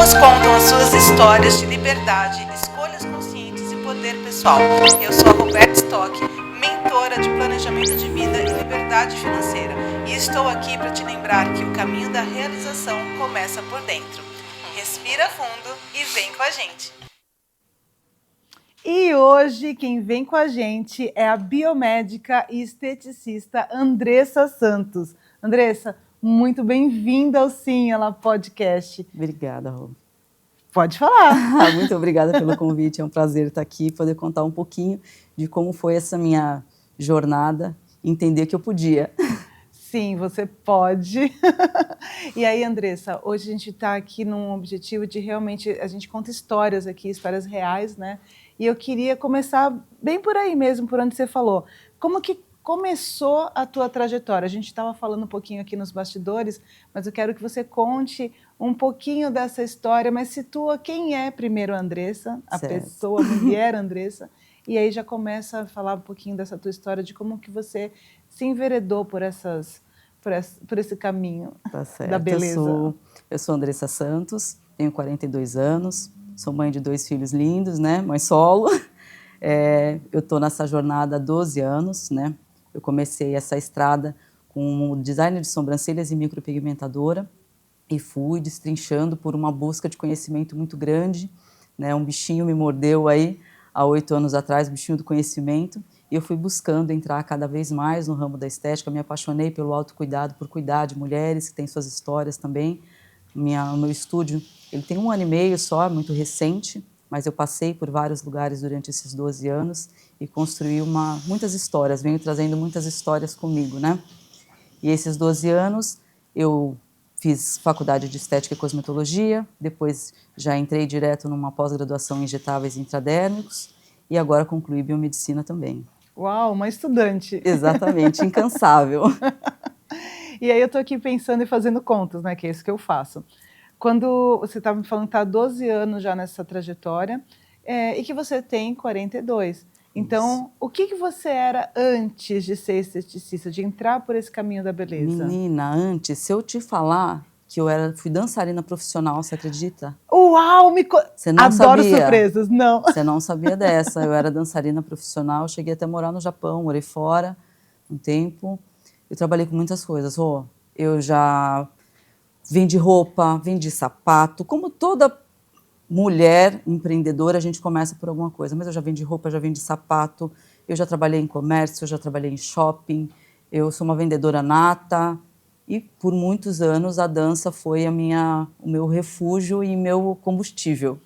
Alguns contam as suas histórias de liberdade, escolhas conscientes e poder pessoal. Eu sou a Roberta Stock, mentora de planejamento de vida e liberdade financeira. E estou aqui para te lembrar que o caminho da realização começa por dentro. Respira fundo e vem com a gente. E hoje quem vem com a gente é a biomédica e esteticista Andressa Santos. Andressa, muito bem-vinda ao Sim Ela Podcast. Obrigada, Rô. Pode falar. Muito obrigada pelo convite, é um prazer estar aqui, poder contar um pouquinho de como foi essa minha jornada, entender que eu podia. Sim, você pode. E aí, Andressa, hoje a gente está aqui num objetivo de realmente, a gente conta histórias aqui, histórias reais, né? E eu queria começar bem por aí mesmo, por onde você falou. Como que começou a tua trajetória? A gente estava falando um pouquinho aqui nos bastidores, mas eu quero que você conte um pouquinho dessa história, mas situa quem é primeiro a Andressa, a pessoa, a mulher Andressa, e aí já começa a falar um pouquinho dessa tua história, de como que você se enveredou por esse caminho da beleza. Eu sou Andressa Santos, tenho 42 anos, sou mãe de 2 filhos lindos, né? Mãe solo. Eu estou nessa jornada há 12 anos, né? Eu comecei essa estrada com design de sobrancelhas e micropigmentadora e fui destrinchando por uma busca de conhecimento muito grande, né? Um bichinho me mordeu aí há 8 anos atrás, o bichinho do conhecimento, e eu fui buscando entrar cada vez mais no ramo da estética. Me apaixonei pelo autocuidado, por cuidar de mulheres que têm suas histórias também. O meu estúdio, ele tem 1 ano e meio só, muito recente, mas eu passei por vários lugares durante esses 12 anos e construí muitas histórias, venho trazendo muitas histórias comigo, né? E esses 12 anos eu fiz faculdade de estética e cosmetologia, depois já entrei direto numa pós-graduação em injetáveis intradérmicos e agora concluí biomedicina também. Uau, uma estudante. Exatamente, incansável. E aí eu estou aqui pensando e fazendo contas, né, que é isso que eu faço. Quando você estava me falando que está há 12 anos já nessa trajetória, e que você tem 42. Então, isso. O que você era antes de ser esteticista, de entrar por esse caminho da beleza? Menina, antes, se eu te falar que eu fui dançarina profissional, você acredita? Uau, Você não adoro sabia. Surpresas, não. Você não sabia dessa, eu era dançarina profissional, cheguei até a morar no Japão, morei fora um tempo. Eu trabalhei com muitas coisas, eu já vendi roupa, vendi sapato, como toda mulher empreendedora, a gente começa por alguma coisa, mas eu já vendi roupa, já vendi sapato, eu já trabalhei em comércio, eu já trabalhei em shopping, eu sou uma vendedora nata e por muitos anos a dança foi o meu refúgio e meu combustível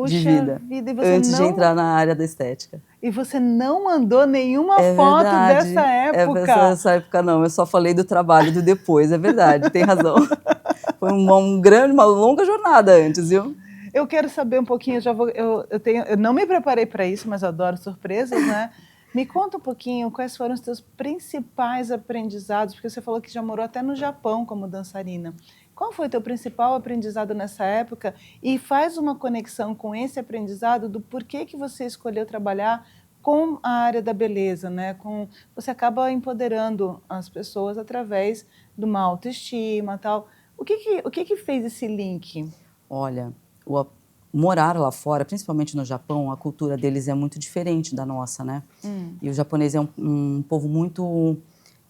de vida, e você antes de entrar na área da estética. E você não mandou nenhuma foto dessa época? Essa época não, eu só falei do trabalho do depois, é verdade, tem razão. Foi uma longa jornada antes, viu? Eu quero saber um pouquinho, eu não me preparei para isso, mas eu adoro surpresas, né? Me conta um pouquinho quais foram os teus principais aprendizados, porque você falou que já morou até no Japão como dançarina. Qual foi o teu principal aprendizado nessa época? E faz uma conexão com esse aprendizado do porquê que você escolheu trabalhar com a área da beleza, né? Você acaba empoderando as pessoas através de uma autoestima e tal. O que fez esse link? Olha, morar lá fora, principalmente no Japão, a cultura deles é muito diferente da nossa, né? E o japonês é um povo muito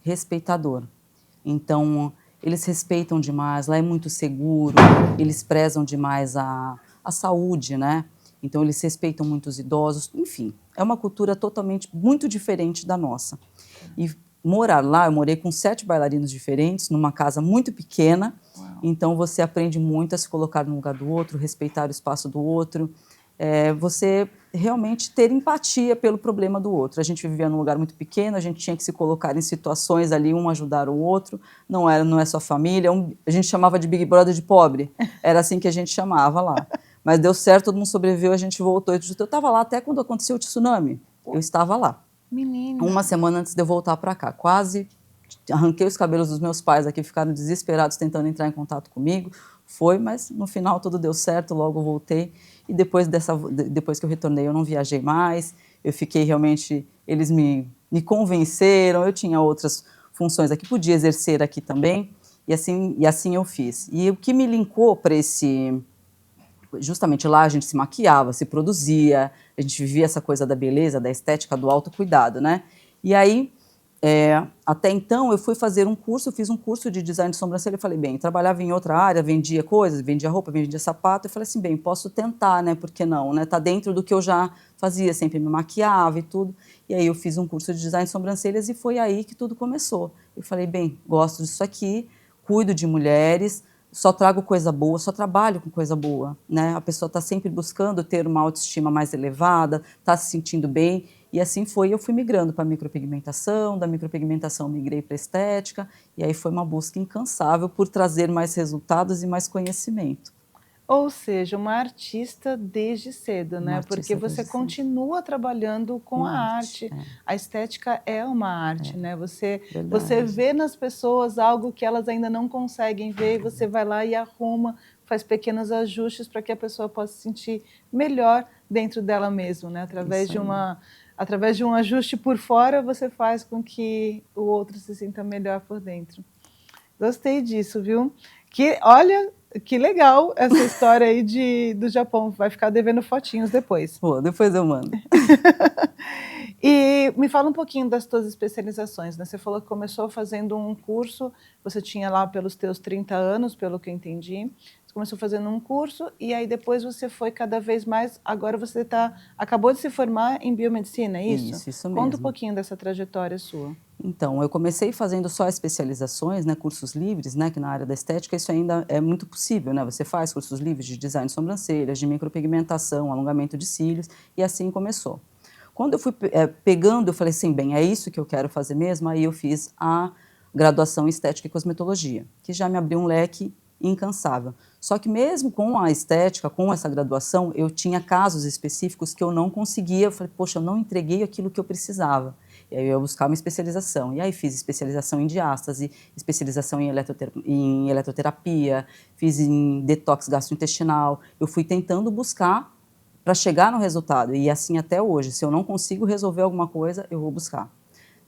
respeitador. Então, eles respeitam demais, lá é muito seguro, eles prezam demais a saúde, né? Então, eles respeitam muito os idosos, enfim, é uma cultura muito diferente da nossa. E morar lá, eu morei com 7 bailarinos diferentes, numa casa muito pequena. Uau. Então você aprende muito a se colocar no lugar do outro, respeitar o espaço do outro, você realmente ter empatia pelo problema do outro. A gente vivia num lugar muito pequeno, a gente tinha que se colocar em situações ali, um ajudar o outro, não é só família, a gente chamava de Big Brother de pobre, era assim que a gente chamava lá. Mas deu certo, todo mundo sobreviveu, a gente voltou. Eu estava lá até quando aconteceu o tsunami, eu estava lá. Menina. 1 semana antes de eu voltar para cá, quase arranquei os cabelos dos meus pais aqui, ficaram desesperados tentando entrar em contato comigo, mas no final tudo deu certo, logo voltei, e depois que eu retornei eu não viajei mais, eu fiquei realmente, eles me convenceram, eu tinha outras funções aqui, podia exercer aqui também, e assim eu fiz. E o que me linkou para esse justamente lá a gente se maquiava, se produzia, a gente vivia essa coisa da beleza, da estética, do autocuidado, né? E aí, até então, eu fui fazer um curso, eu fiz um curso de design de sobrancelha, eu falei, bem, eu trabalhava em outra área, vendia coisas, vendia roupa, vendia sapato, eu falei assim, bem, posso tentar, né, por que não, né, tá dentro do que eu já fazia, sempre me maquiava e tudo, e aí eu fiz um curso de design de sobrancelhas e foi aí que tudo começou. Eu falei, bem, gosto disso aqui, cuido de mulheres, só trago coisa boa, só trabalho com coisa boa, né, a pessoa está sempre buscando ter uma autoestima mais elevada, está se sentindo bem. E assim foi, eu fui migrando para a micropigmentação, da micropigmentação migrei para a estética, e aí foi uma busca incansável por trazer mais resultados e mais conhecimento. Ou seja, uma artista desde cedo, Uma né? Porque artista você desde cedo. continua trabalhando com Com a arte, arte. A estética é uma arte, né? Você verdade. vê nas pessoas algo que elas ainda não conseguem ver, e você vai lá e arruma, faz pequenos ajustes para que a pessoa possa se sentir melhor dentro dela mesma, né? Isso aí. Através de um ajuste por fora, você faz com que o outro se sinta melhor por dentro. Gostei disso, viu? Olha, que legal essa história aí do Japão. Vai ficar devendo fotinhos depois. Pô, depois eu mando. E me fala um pouquinho das tuas especializações, né? Você falou que começou fazendo um curso, você tinha lá pelos teus 30 anos, pelo que eu entendi. Você começou fazendo um curso e aí depois você foi cada vez mais, agora você acabou de se formar em biomedicina, é isso? Isso Conta um mesmo. pouquinho dessa trajetória sua. Então, eu comecei fazendo só especializações, né, cursos livres, né, que na área da estética isso ainda é muito possível, né, você faz cursos livres de design de sobrancelhas, de micropigmentação, alongamento de cílios, e assim começou. Quando eu fui pegando, eu falei assim, bem, é isso que eu quero fazer mesmo, aí eu fiz a graduação em estética e cosmetologia, que já me abriu um leque incansável. Só que mesmo com a estética, com essa graduação, eu tinha casos específicos que eu não conseguia, eu falei, poxa, eu não entreguei aquilo que eu precisava. E aí eu ia buscar uma especialização. E aí fiz especialização em diástase, especialização em eletroterapia, fiz em detox gastrointestinal. Eu fui tentando buscar para chegar no resultado. E assim até hoje. Se eu não consigo resolver alguma coisa, eu vou buscar.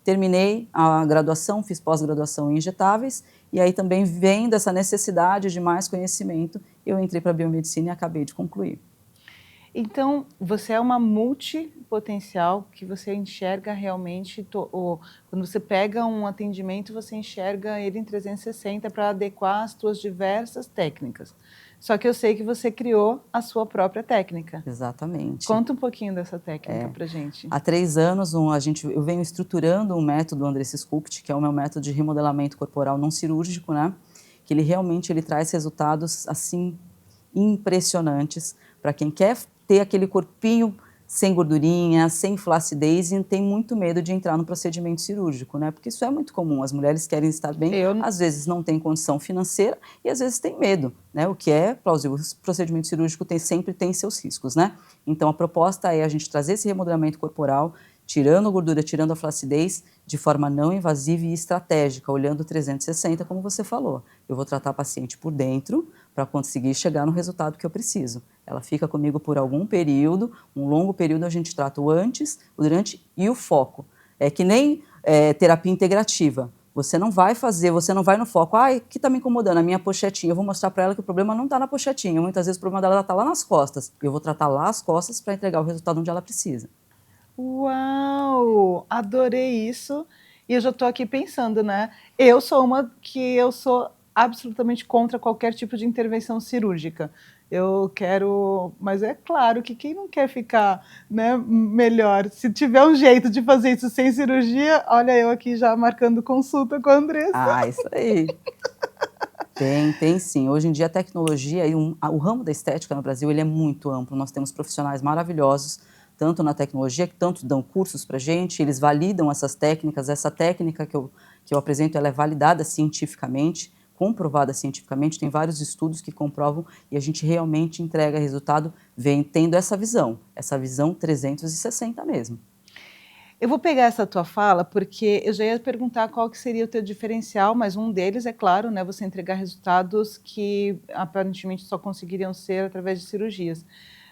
Terminei a graduação, fiz pós-graduação em injetáveis, e aí também vendo essa necessidade de mais conhecimento, eu entrei para a biomedicina e acabei de concluir. Então, você é uma multipotencial que você enxerga realmente, quando você pega um atendimento, você enxerga ele em 360 para adequar as suas diversas técnicas. Só que eu sei que você criou a sua própria técnica. Exatamente. Conta um pouquinho dessa técnica para gente. Há 3 anos, eu venho estruturando um método Andressa Sculpt, que é o meu método de remodelamento corporal não cirúrgico, né? Que ele traz resultados assim impressionantes para quem quer ter aquele corpinho sem gordurinha, sem flacidez e tem muito medo de entrar no procedimento cirúrgico, né? Porque isso é muito comum, as mulheres querem estar bem, às vezes não tem condição financeira e às vezes tem medo, né? O que é plausível, o procedimento cirúrgico sempre tem seus riscos, né? Então a proposta é a gente trazer esse remodelamento corporal, tirando a gordura, tirando a flacidez, de forma não invasiva e estratégica, olhando 360, como você falou. Eu vou tratar a paciente por dentro para conseguir chegar no resultado que eu preciso. Ela fica comigo por algum período, um longo período a gente trata o antes, o durante e o foco. É que nem terapia integrativa. Você não vai no foco, o que está me incomodando? A minha pochetinha. Eu vou mostrar para ela que o problema não está na pochetinha. Muitas vezes o problema dela está lá nas costas. Eu vou tratar lá as costas para entregar o resultado onde ela precisa. Uau! Adorei isso. E eu já estou aqui pensando, né? Eu sou absolutamente contra qualquer tipo de intervenção cirúrgica. Mas é claro que quem não quer ficar, né, melhor, se tiver um jeito de fazer isso sem cirurgia, olha eu aqui já marcando consulta com a Andressa. Ah, isso aí. Tem sim. Hoje em dia a tecnologia e o ramo da estética no Brasil ele é muito amplo. Nós temos profissionais maravilhosos, tanto na tecnologia, que tanto dão cursos para a gente, eles validam essas técnicas. Essa técnica que eu apresento ela é validada cientificamente, comprovada cientificamente, tem vários estudos que comprovam e a gente realmente entrega resultado tendo essa visão 360 mesmo. Eu vou pegar essa tua fala porque eu já ia perguntar qual que seria o teu diferencial, mas um deles é claro, né, você entregar resultados que aparentemente só conseguiriam ser através de cirurgias.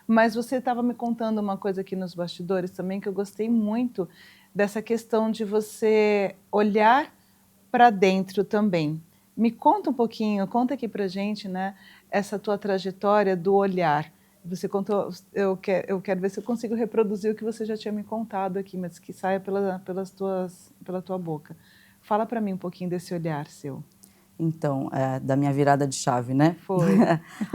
Mas você estava me contando uma coisa aqui nos bastidores também que eu gostei muito dessa questão de você olhar para dentro também. Me conta um pouquinho, conta aqui pra gente, né, essa tua trajetória do olhar. Você contou, eu quero ver se eu consigo reproduzir o que você já tinha me contado aqui, mas que saia pela tua boca. Fala para mim um pouquinho desse olhar seu. Então, da minha virada de chave, né? Foi.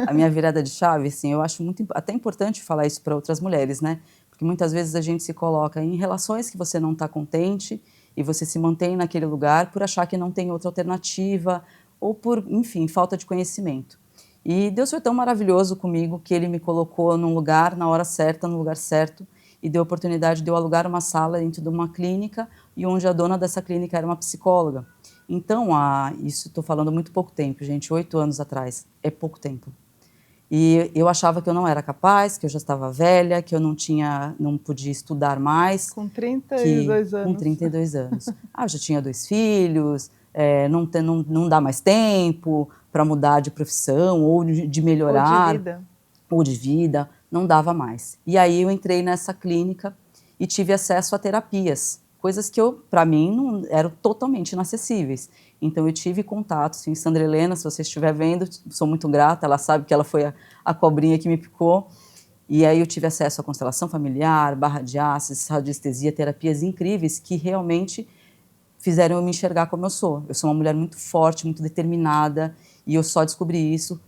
A minha virada de chave, assim, eu acho até importante falar isso para outras mulheres, né? Porque muitas vezes a gente se coloca em relações que você não está contente e você se mantém naquele lugar por achar que não tem outra alternativa ou por, enfim, falta de conhecimento. E Deus foi tão maravilhoso comigo que Ele me colocou num lugar, na hora certa, no lugar certo, e deu a oportunidade de eu alugar uma sala dentro de uma clínica e onde a dona dessa clínica era uma psicóloga. Então, isso estou falando muito pouco tempo, gente, 8 anos atrás, é pouco tempo. E eu achava que eu não era capaz, que eu já estava velha, que eu não podia estudar mais. Com 32 anos. Com 32 anos. Eu já tinha 2 filhos, não dá mais tempo para mudar de profissão ou de melhorar. Ou de vida. Ou de vida, não dava mais. E aí eu entrei nessa clínica e tive acesso a terapias, coisas que para mim, não eram totalmente inacessíveis. Então eu tive contato, sim, Sandra Helena, se você estiver vendo, sou muito grata, ela sabe que ela foi a cobrinha que me picou. E aí eu tive acesso à constelação familiar, barra de ácidos, radiestesia, terapias incríveis que realmente fizeram eu me enxergar como eu sou. Eu sou uma mulher muito forte, muito determinada, e eu só descobri isso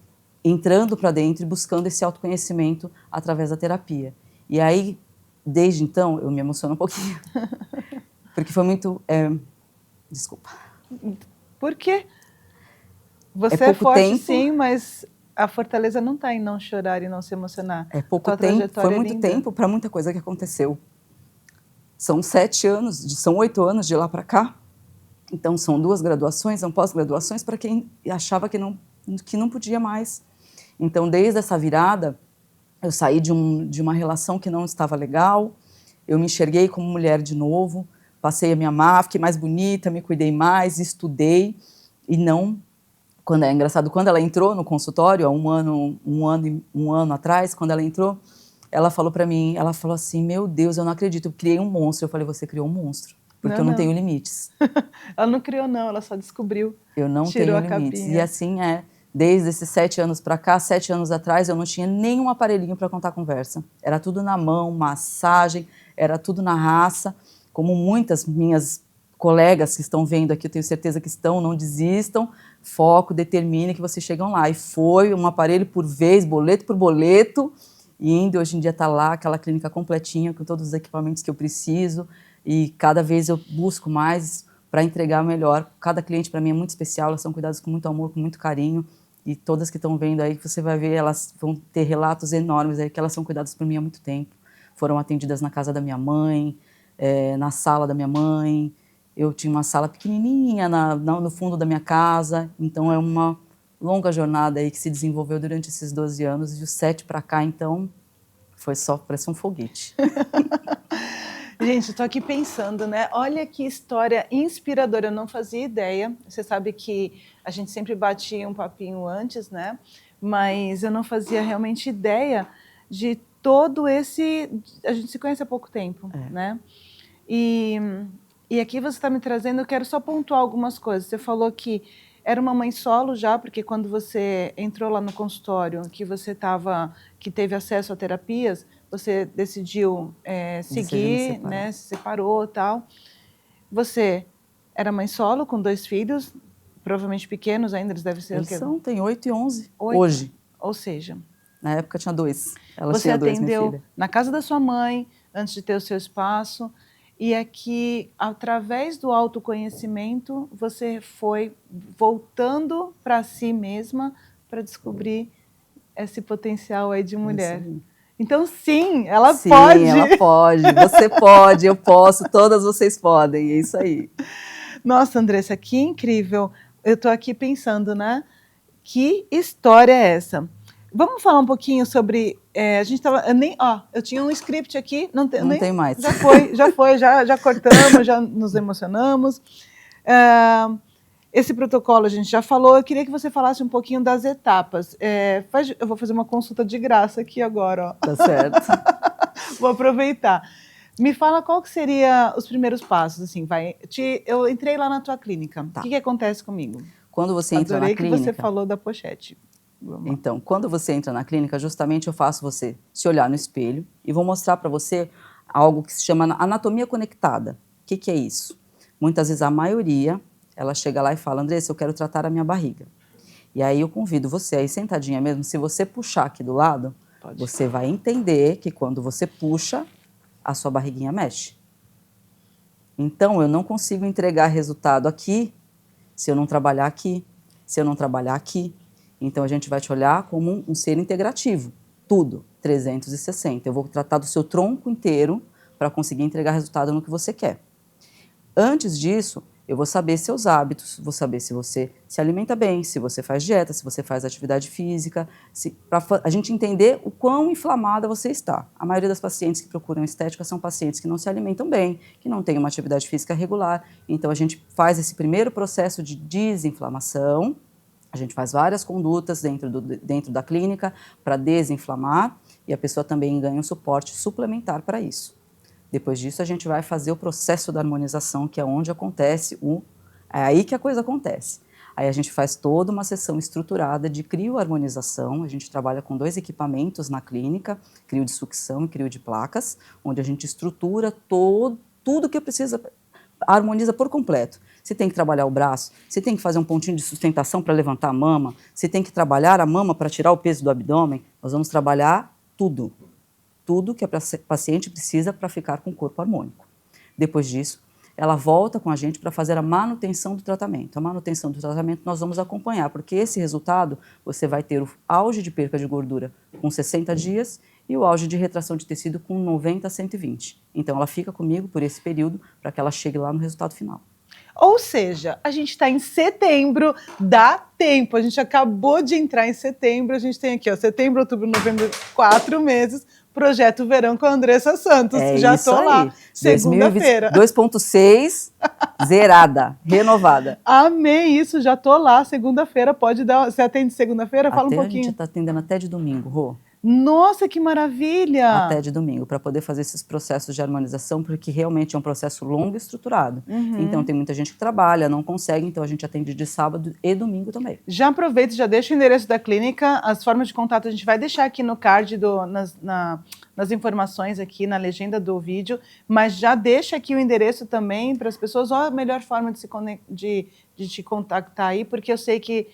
entrando para dentro e buscando esse autoconhecimento através da terapia. E aí, desde então, eu me emociono um pouquinho. Porque foi muito... Desculpa. Por quê? Você é forte, tempo, sim, mas a fortaleza não está em não chorar e não se emocionar. É pouco tempo, foi muito tempo para muita coisa que aconteceu. São 7 anos, são 8 anos de lá para cá. Então, são 2 graduações, são pós-graduações para quem achava que não podia mais. Então, desde essa virada, eu saí de uma relação que não estava legal, eu me enxerguei como mulher de novo, passei a me amar, fiquei mais bonita, me cuidei mais, estudei, e não... É engraçado, quando ela entrou no consultório, há um ano atrás, quando ela entrou, ela falou para mim, ela falou assim, meu Deus, eu não acredito, eu criei um monstro. Eu falei, você criou um monstro, porque eu não tenho limites. Ela não criou não, ela só descobriu. Eu não tenho limites. E assim desde esses 7 anos para cá, 7 anos atrás, eu não tinha nenhum aparelhinho para contar conversa. Era tudo na mão, massagem, era tudo na raça. Como muitas minhas colegas que estão vendo aqui, eu tenho certeza que estão, não desistam, foco, determine que vocês chegam lá. E foi um aparelho por vez, boleto por boleto, e hoje em dia está lá, aquela clínica completinha, com todos os equipamentos que eu preciso, e cada vez eu busco mais para entregar melhor. Cada cliente para mim é muito especial, elas são cuidadas com muito amor, com muito carinho, e todas que estão vendo aí, você vai ver, elas vão ter relatos enormes aí, que elas são cuidadas por mim há muito tempo. Foram atendidas na casa da minha mãe, na sala da minha mãe. Eu tinha uma sala pequenininha no fundo da minha casa, então é uma longa jornada aí que se desenvolveu durante esses 12 anos, e os 7 para cá, então, parece um foguete. Gente, eu tô aqui pensando, né? Olha que história inspiradora, eu não fazia ideia. Você sabe que a gente sempre batia um papinho antes, né? Mas eu não fazia realmente ideia de todo esse... A gente se conhece há pouco tempo, né? E aqui você está me trazendo, eu quero só pontuar algumas coisas. Você falou que era uma mãe solo já, porque quando você entrou lá no consultório, que teve acesso a terapias, você decidiu seguir, né, se separou e tal. Você era mãe solo com 2 filhos, provavelmente pequenos ainda, eles devem ser eles o quê? Tem 8 e 11, 8? Hoje. Ou seja... Na época tinha 2, você atendeu na casa da sua mãe, antes de ter o seu espaço, e aqui, através do autoconhecimento, você foi voltando para si mesma para descobrir esse potencial aí de mulher. Então, sim, ela pode. Sim, ela pode. Você pode, eu posso, todas vocês podem. É isso aí. Nossa, Andressa, que incrível. Eu estou aqui pensando, né? Que história é essa? Vamos falar um pouquinho sobre... a gente tava... Eu tinha um script aqui. Não tem mais. Já cortamos, já nos emocionamos. Esse protocolo a gente já falou. Eu queria que você falasse um pouquinho das etapas. Eu vou fazer uma consulta de graça aqui agora. Ó. Tá certo. Vou aproveitar. Me fala qual que seria os primeiros passos. Assim, eu entrei lá na tua clínica. Tá. O que acontece comigo? Quando você entra na clínica... Adorei que você falou da pochete. Então, quando você entra na clínica, justamente eu faço você se olhar no espelho e vou mostrar para você algo que se chama anatomia conectada. O que que é isso? Muitas vezes a maioria, ela chega lá e fala, Andressa, eu quero tratar a minha barriga. E aí eu convido você aí sentadinha mesmo, se você puxar aqui do lado, você vai entender que quando você puxa, a sua barriguinha mexe. Então, eu não consigo entregar resultado aqui se eu não trabalhar aqui, se eu não trabalhar aqui. Então, a gente vai te olhar como um ser integrativo, tudo, 360. Eu vou tratar do seu tronco inteiro para conseguir entregar resultado no que você quer. Antes disso, eu vou saber seus hábitos, vou saber se você se alimenta bem, se você faz dieta, se você faz atividade física, para a gente entender o quão inflamada você está. A maioria das pacientes que procuram estética são pacientes que não se alimentam bem, que não têm uma atividade física regular. Então, a gente faz esse primeiro processo de desinflamação. A gente faz várias condutas dentro da clínica para desinflamar e a pessoa também ganha um suporte suplementar para isso. Depois disso, a gente vai fazer o processo da harmonização, que é onde acontece é aí que a coisa acontece. Aí a gente faz toda uma sessão estruturada de crioharmonização. A gente trabalha com 2 equipamentos na clínica, crio de sucção e crio de placas, onde a gente estrutura tudo que precisa, harmoniza por completo. Se tem que trabalhar o braço, se tem que fazer um pontinho de sustentação para levantar a mama, se tem que trabalhar a mama para tirar o peso do abdômen, nós vamos trabalhar tudo. Tudo que a paciente precisa para ficar com o corpo harmônico. Depois disso, ela volta com a gente para fazer a manutenção do tratamento. A manutenção do tratamento nós vamos acompanhar, porque esse resultado, você vai ter o auge de perca de gordura com 60 dias e o auge de retração de tecido com 90 a 120. Então, ela fica comigo por esse período para que ela chegue lá no resultado final. Ou seja, a gente está em setembro, dá tempo. A gente acabou de entrar em setembro, a gente tem aqui, ó, setembro, outubro, novembro, 4 meses, Projeto Verão com a Andressa Santos. Já estou lá, segunda-feira. 2.6, zerada, renovada. Amei isso, já estou lá, segunda-feira, pode dar. Você atende segunda-feira? Fala um pouquinho. A gente está atendendo até de domingo, Rô. Nossa, que maravilha! Até de domingo, para poder fazer esses processos de harmonização, porque realmente é um processo longo e estruturado. Então, tem muita gente que trabalha, não consegue, então a gente atende de sábado e domingo também. Já aproveita, já deixa o endereço da clínica, as formas de contato a gente vai deixar aqui no card, nas informações aqui, na legenda do vídeo, mas já deixa aqui o endereço também para as pessoas, ó, a melhor forma de te contactar aí, porque eu sei que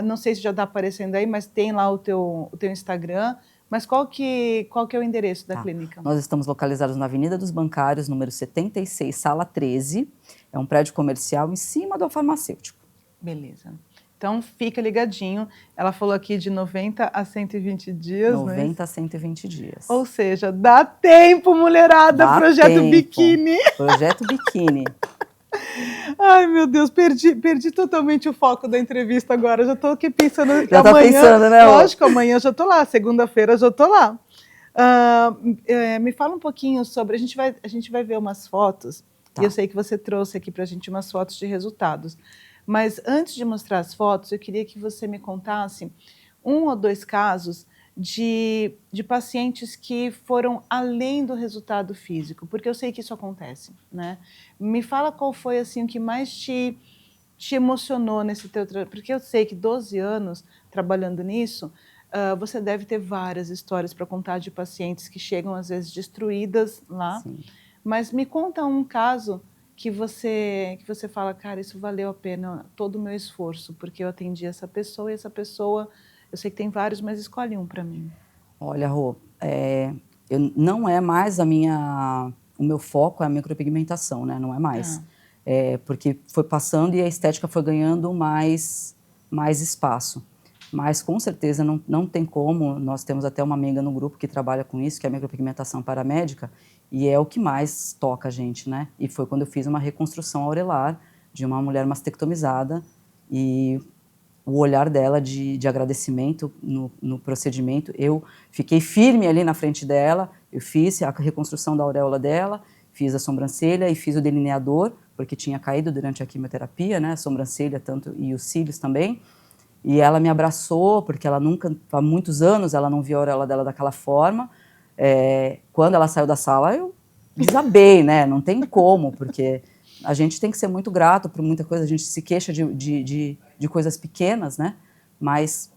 não sei se já está aparecendo aí, mas tem lá o teu Instagram. Mas qual que é o endereço da clínica? Nós estamos localizados na Avenida dos Bancários, número 76, sala 13. É um prédio comercial em cima do farmacêutico. Beleza. Então, fica ligadinho. Ela falou aqui de 90 a 120 dias, 90 a 120 dias. Ou seja, dá tempo, mulherada. Dá Projeto tempo. Biquíni. Projeto Biquíni. Ai, meu Deus, perdi totalmente o foco da entrevista agora. Já estou aqui pensando. Já está pensando, né? Lógico, amanhã eu já estou lá. Segunda-feira eu já estou lá. Me fala um pouquinho sobre. A gente vai ver umas fotos. Tá. E eu sei que você trouxe aqui para a gente umas fotos de resultados. Mas antes de mostrar as fotos, eu queria que você me contasse 1 ou 2 casos de pacientes que foram além do resultado físico, porque eu sei que isso acontece, né? Me fala qual foi assim o que mais te emocionou nesse teu trabalho, porque eu sei que 12 anos trabalhando nisso, você deve ter várias histórias para contar de pacientes que chegam às vezes destruídas lá. Sim. Mas me conta um caso que você fala, cara, isso valeu a pena todo o meu esforço, porque eu atendi essa pessoa e essa pessoa. Eu sei que tem vários, mas escolhe um para mim. Olha, Rô, não é mais o meu foco é a micropigmentação, né? Não é mais. Porque foi passando e a estética foi ganhando mais espaço. Mas, com certeza, não tem como. Nós temos até uma amiga no grupo que trabalha com isso, que é a micropigmentação paramédica, e é o que mais toca a gente, né? E foi quando eu fiz uma reconstrução aurelar de uma mulher mastectomizada e o olhar dela de agradecimento no procedimento. Eu fiquei firme ali na frente dela, eu fiz a reconstrução da auréola dela, fiz a sobrancelha e fiz o delineador, porque tinha caído durante a quimioterapia, né, a sobrancelha tanto e os cílios também. E ela me abraçou, porque ela nunca, há muitos anos, ela não via a auréola dela daquela forma. Quando ela saiu da sala, eu desabei, né, não tem como, porque a gente tem que ser muito grato por muita coisa, a gente se queixa de coisas pequenas, né? Mas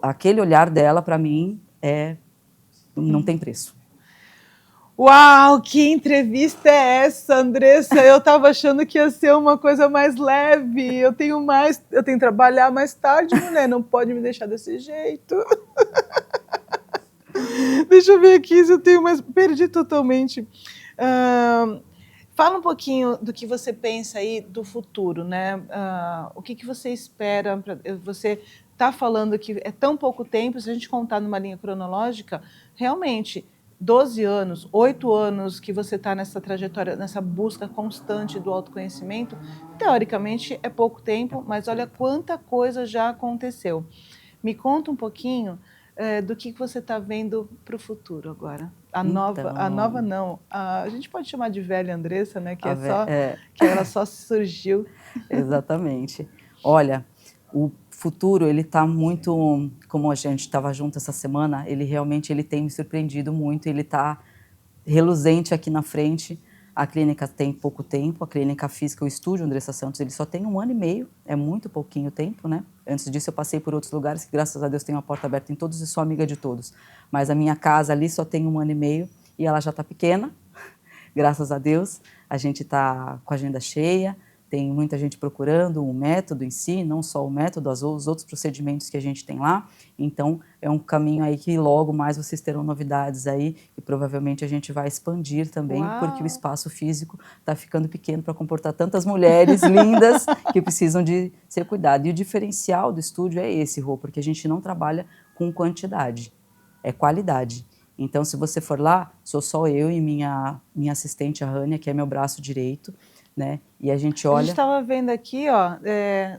aquele olhar dela, para mim, não tem preço. Uau, que entrevista é essa, Andressa? Eu estava achando que ia ser uma coisa mais leve. Eu tenho que trabalhar mais tarde, mulher. Não pode me deixar desse jeito. Deixa eu ver aqui se eu tenho mais. Perdi totalmente. Fala um pouquinho do que você pensa aí do futuro, né? O que você espera? Você está falando que é tão pouco tempo, se a gente contar numa linha cronológica, realmente 12 anos, 8 anos que você está nessa trajetória, nessa busca constante do autoconhecimento, teoricamente é pouco tempo, mas olha quanta coisa já aconteceu. Me conta um pouquinho do que você está vendo para o futuro agora. A nova não, a gente pode chamar de velha Andressa, né? Que que ela só surgiu. Exatamente. Olha, o futuro, ele está muito, como a gente estava junto essa semana, ele realmente tem me surpreendido muito, ele está reluzente aqui na frente. A clínica tem pouco tempo, a clínica física, o estúdio Andressa Santos, ele só tem 1 ano e meio, é muito pouquinho tempo, né? Antes disso eu passei por outros lugares que, graças a Deus, tem uma porta aberta em todos e sou amiga de todos. Mas a minha casa ali só tem 1 ano e meio e ela já está pequena, graças a Deus. A gente está com a agenda cheia, tem muita gente procurando o método em si, não só o método, os outros procedimentos que a gente tem lá. Então, é um caminho aí que logo mais vocês terão novidades aí e provavelmente a gente vai expandir também, porque o espaço físico está ficando pequeno para comportar tantas mulheres lindas que precisam de ser cuidadas. E o diferencial do estúdio é esse, Rô, porque a gente não trabalha com quantidade, é qualidade. Então, se você for lá, sou só eu e minha assistente, a Rânia, que é meu braço direito, né? E a gente olha... A gente estava vendo aqui, ó,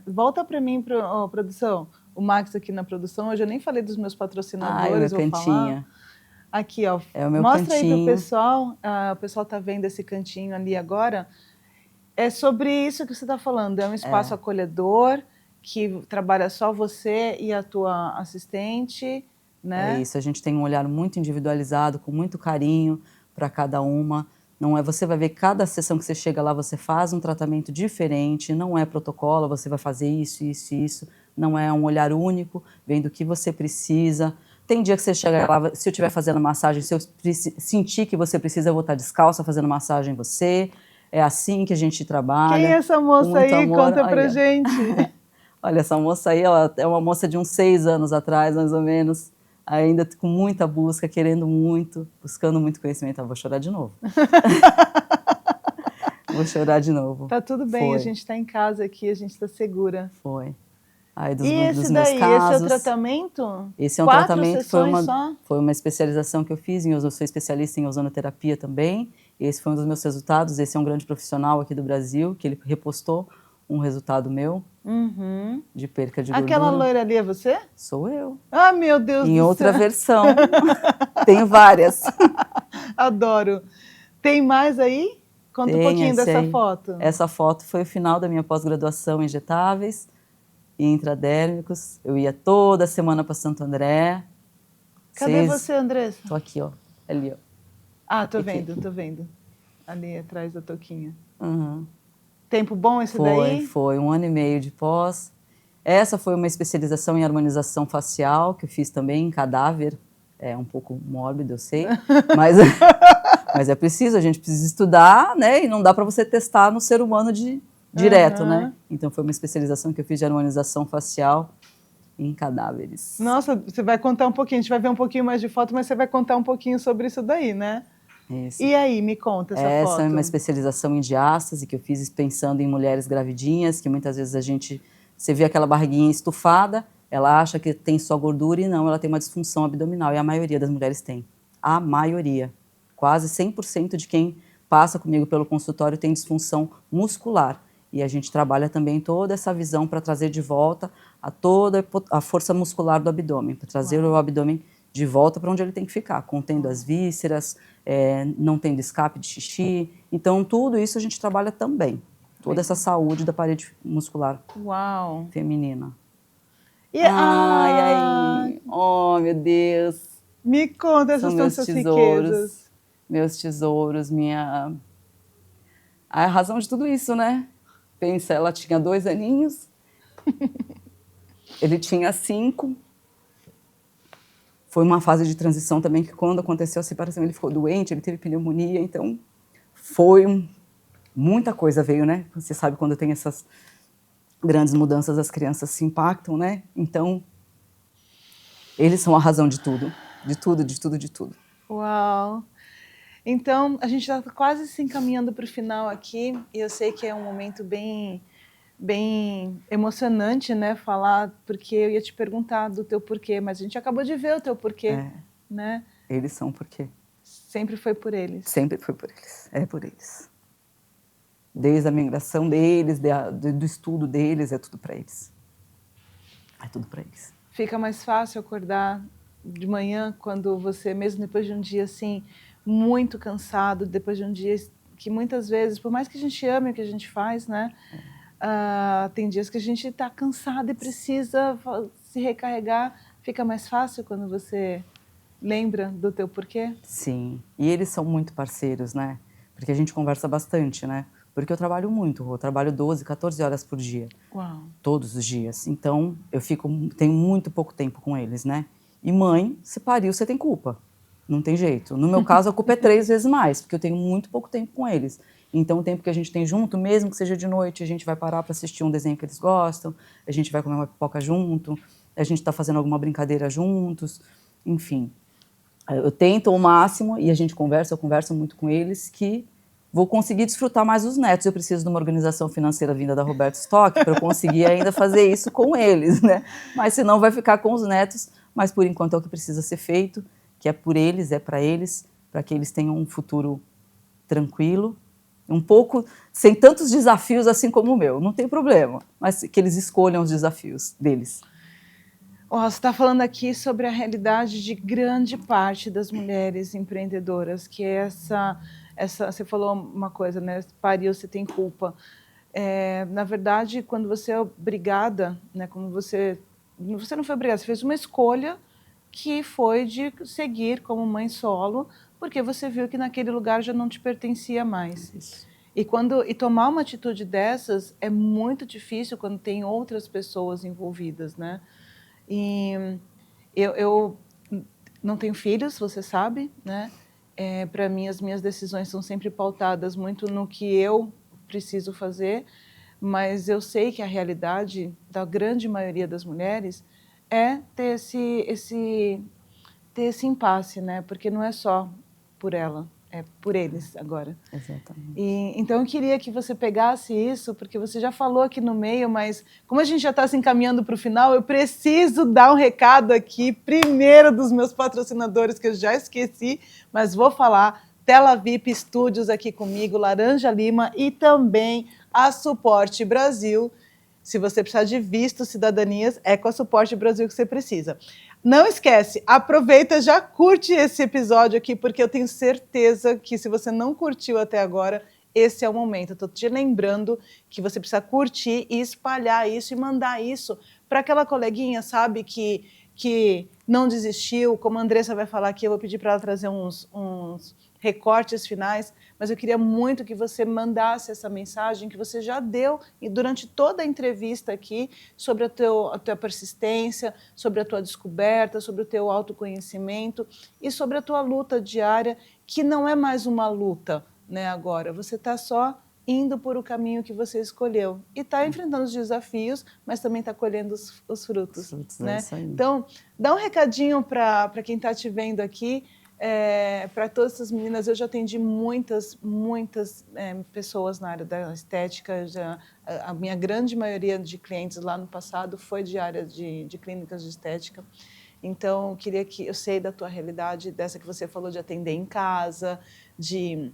volta para mim, produção, o Max aqui na produção, hoje eu nem falei dos meus patrocinadores, meu cantinho. Aqui, ó, é o meu mostra cantinho. Aí para o pessoal, o pessoal está vendo esse cantinho ali agora, é sobre isso que você está falando, é um espaço acolhedor, que trabalha só você e a tua assistente, né? É isso, a gente tem um olhar muito individualizado, com muito carinho para cada uma. Não é, você vai ver cada sessão que você chega lá, você faz um tratamento diferente, não é protocolo, você vai fazer isso, isso, isso, não é um olhar único, vendo o que você precisa. Tem dia que você chega lá, se eu estiver fazendo massagem, se eu sentir que você precisa, eu vou estar descalça fazendo massagem em você. É assim que a gente trabalha. Quem é essa moça aí? Amor. Conta pra gente. Olha, essa moça aí, ela é uma moça de uns 6 anos atrás, mais ou menos, ainda com muita busca, querendo muito, buscando muito conhecimento. Eu vou chorar de novo. Vou chorar de novo. Tá tudo bem, a gente está em casa aqui, a gente está segura. Foi. Aí dos esse meus daí, casos, esse é o tratamento? Esse é um 4 tratamento, só? Foi uma especialização que eu fiz, eu sou especialista em ozonoterapia também. Esse foi um dos meus resultados, esse é um grande profissional aqui do Brasil, que ele repostou um resultado meu de perca de gordura. Aquela loira ali é você? Sou eu. Ah, meu Deus do céu. Em outra versão. Tenho várias. Adoro. Tem mais aí? Conta um pouquinho dessa foto. Essa foto foi o final da minha pós-graduação em injetáveis e intradérmicos. Eu ia toda semana para Santo André. Cadê você, Andressa? Tô aqui, ó. Ali, ó. Ah, tô vendo. Ali atrás da touquinha. Uhum. Tempo bom esse daí? Foi 1 ano e meio de pós. Essa foi uma especialização em harmonização facial, que eu fiz também em cadáver. É um pouco mórbido, eu sei, mas é preciso, a gente precisa estudar, né? E não dá para você testar no ser humano direto, né? Então foi uma especialização que eu fiz de harmonização facial em cadáveres. Nossa, você vai contar um pouquinho, a gente vai ver um pouquinho mais de foto, mas você vai contar um pouquinho sobre isso daí, né? Isso. E aí, me conta essa foto. Essa é uma especialização em diástase que eu fiz pensando em mulheres gravidinhas, que muitas vezes você vê aquela barriguinha estufada, ela acha que tem só gordura e não, ela tem uma disfunção abdominal, e a maioria das mulheres tem. A maioria. Quase 100% de quem passa comigo pelo consultório tem disfunção muscular. E a gente trabalha também toda essa visão para trazer de volta toda a força muscular do abdômen, para trazer o abdômen de volta para onde ele tem que ficar, contendo as vísceras, não tendo escape de xixi. Então, tudo isso a gente trabalha também. Toda essa saúde da parede muscular feminina. Ai, oh, meu Deus. Me conta, essas são suas riquezas. Meus tesouros, a razão de tudo isso, né? Pensa, ela tinha 2 aninhos, ele tinha 5, foi uma fase de transição também que quando aconteceu a separação ele ficou doente, ele teve pneumonia, então muita coisa veio, né? Você sabe quando tem essas grandes mudanças as crianças se impactam, né? Então eles são a razão de tudo, de tudo, de tudo, de tudo. Uau! Então, a gente está quase se encaminhando para o final aqui, e eu sei que é um momento bem emocionante, né, falar, porque eu ia te perguntar do teu porquê, mas a gente acabou de ver o teu porquê, né? Eles são porquê. Sempre foi por eles. Sempre foi por eles, é por eles. Desde a migração deles, do estudo deles, é tudo para eles. É tudo para eles. Fica mais fácil acordar de manhã quando você, mesmo depois de um dia assim, muito cansado, depois de um dia que muitas vezes, por mais que a gente ame o que a gente faz, né? Tem dias que a gente está cansado e precisa se recarregar. Fica mais fácil quando você lembra do teu porquê? Sim, e eles são muito parceiros, né? Porque a gente conversa bastante, né? Porque eu trabalho muito, eu trabalho 12, 14 horas por dia. Uau. Todos os dias. Então, tenho muito pouco tempo com eles, né? E mãe, se pariu, você tem culpa. Não tem jeito. No meu caso, a culpa é 3 vezes mais, porque eu tenho muito pouco tempo com eles. Então, o tempo que a gente tem junto, mesmo que seja de noite, a gente vai parar para assistir um desenho que eles gostam, a gente vai comer uma pipoca junto, a gente está fazendo alguma brincadeira juntos, enfim. Eu tento ao máximo, e a gente conversa, eu converso muito com eles, que vou conseguir desfrutar mais os netos. Eu preciso de uma organização financeira vinda da Roberta Stock para eu conseguir ainda fazer isso com eles, né? Mas senão vai ficar com os netos, mas por enquanto é o que precisa ser feito, que é por eles, é para que eles tenham um futuro tranquilo, um pouco sem tantos desafios assim como o meu, não tem problema, mas que eles escolham os desafios deles. Você está falando aqui sobre a realidade de grande parte das mulheres empreendedoras, que é você falou uma coisa, né? Pariu, você tem culpa. Na verdade, quando você é obrigada, né? Como você não foi obrigada, você fez uma escolha que foi de seguir como mãe solo, porque você viu que naquele lugar já não te pertencia mais. Isso. E tomar uma atitude dessas é muito difícil quando tem outras pessoas envolvidas, né? E eu não tenho filhos, você sabe, né? Para mim, as minhas decisões são sempre pautadas muito no que eu preciso fazer, mas eu sei que a realidade da grande maioria das mulheres é ter esse impasse, né? Porque não é só por ela, é por eles agora. Exatamente. Então eu queria que você pegasse isso, porque você já falou aqui no meio, mas como a gente já está se encaminhando para o final, eu preciso dar um recado aqui, primeiro dos meus patrocinadores, que eu já esqueci, mas vou falar. Tela VIP Studios aqui comigo, Laranja Lima e também a Suporte Brasil. Se você precisar de visto, cidadanias, é com a Suporte Brasil que você precisa. Não esquece, aproveita, já curte esse episódio aqui, porque eu tenho certeza que se você não curtiu até agora, esse é o momento. Eu estou te lembrando que você precisa curtir e espalhar isso e mandar isso para aquela coleguinha, sabe, que não desistiu. Como a Andressa vai falar aqui, eu vou pedir para ela trazer uns recortes finais, mas eu queria muito que você mandasse essa mensagem que você já deu e durante toda a entrevista aqui sobre a tua persistência, sobre a tua descoberta, sobre o teu autoconhecimento e sobre a tua luta diária, que não é mais uma luta, né, agora. Você está só indo por o caminho que você escolheu e está enfrentando os desafios, mas também está colhendo os frutos. Né? É isso aí. Então, dá um recadinho para quem está te vendo aqui. Para todas essas meninas, eu já atendi muitas pessoas na área da estética. A minha grande maioria de clientes lá no passado foi de área de clínicas de estética. Então, eu sei da tua realidade, dessa que você falou de atender em casa, de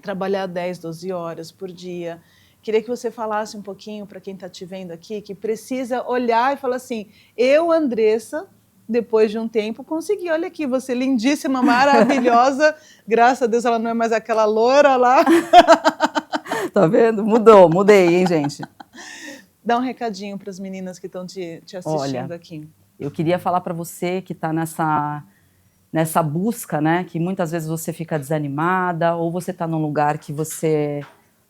trabalhar 10, 12 horas por dia. Queria que você falasse um pouquinho para quem está te vendo aqui, que precisa olhar e falar assim, eu, Andressa, depois de um tempo, consegui. Olha aqui, você lindíssima, maravilhosa. Graças a Deus ela não é mais aquela loira lá. Tá vendo? Mudei, hein, gente? Dá um recadinho para as meninas que estão te assistindo aqui. Eu queria falar para você que está nessa busca, né? Que muitas vezes você fica desanimada ou você está num lugar que você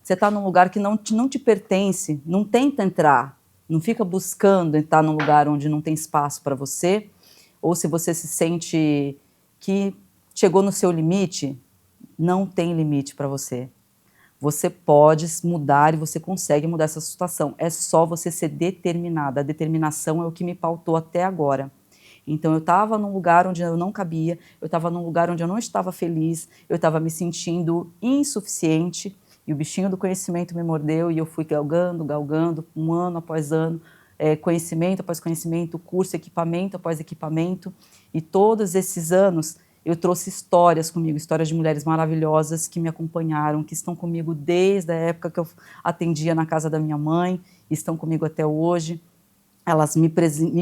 está num lugar que não te pertence. Não tenta entrar. Não fica buscando entrar num lugar onde não tem espaço para você. ou se você se sente que chegou no seu limite, não tem limite para você. Você pode mudar e você consegue mudar essa situação. É só você ser determinada. A determinação é o que me pautou até agora. Então, eu estava num lugar onde eu não cabia, eu estava num lugar onde eu não estava feliz, eu estava me sentindo insuficiente, e o bichinho do conhecimento me mordeu, e eu fui galgando, um ano após ano, conhecimento após conhecimento, curso, equipamento após equipamento, e todos esses anos eu trouxe histórias comigo, histórias de mulheres maravilhosas que me acompanharam, que estão comigo desde a época que eu atendia na casa da minha mãe, estão comigo até hoje. Elas me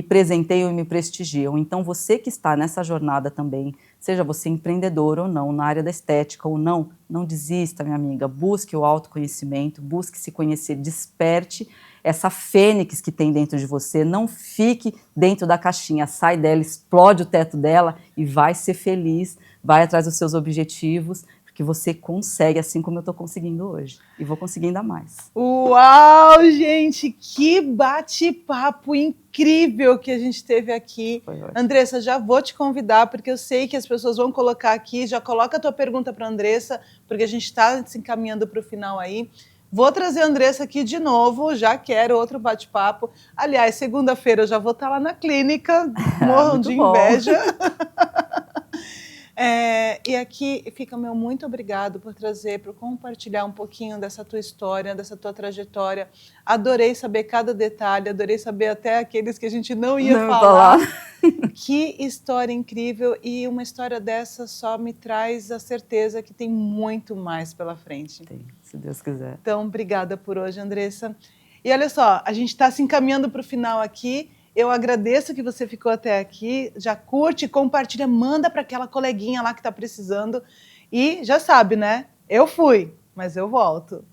presenteiam e me prestigiam. Então, você que está nessa jornada também, seja você empreendedor ou não, na área da estética ou não, não desista, minha amiga. Busque o autoconhecimento, busque se conhecer, desperte essa fênix que tem dentro de você. Não fique dentro da caixinha, sai dela, explode o teto dela e vai ser feliz, vai atrás dos seus objetivos, que você consegue, assim como eu estou conseguindo hoje. E vou conseguir ainda mais. Uau, gente! Que bate-papo incrível que a gente teve aqui. Andressa, já vou te convidar, porque eu sei que as pessoas vão colocar aqui. Já coloca a tua pergunta para a Andressa, porque a gente está se encaminhando para o final aí. Vou trazer a Andressa aqui de novo, já quero outro bate-papo. Aliás, segunda-feira eu já vou estar lá na clínica, morram de inveja. E aqui fica o meu muito obrigado por trazer, por compartilhar um pouquinho dessa tua história, dessa tua trajetória. Adorei saber cada detalhe, adorei saber até aqueles que a gente não ia falar. Que história incrível, e uma história dessa só me traz a certeza que tem muito mais pela frente. Tem, se Deus quiser. Então, obrigada por hoje, Andressa. E olha só, a gente está se encaminhando para o final aqui. Eu agradeço que você ficou até aqui. Já curte, compartilha, manda para aquela coleguinha lá que está precisando. E já sabe, né? Eu fui, mas eu volto.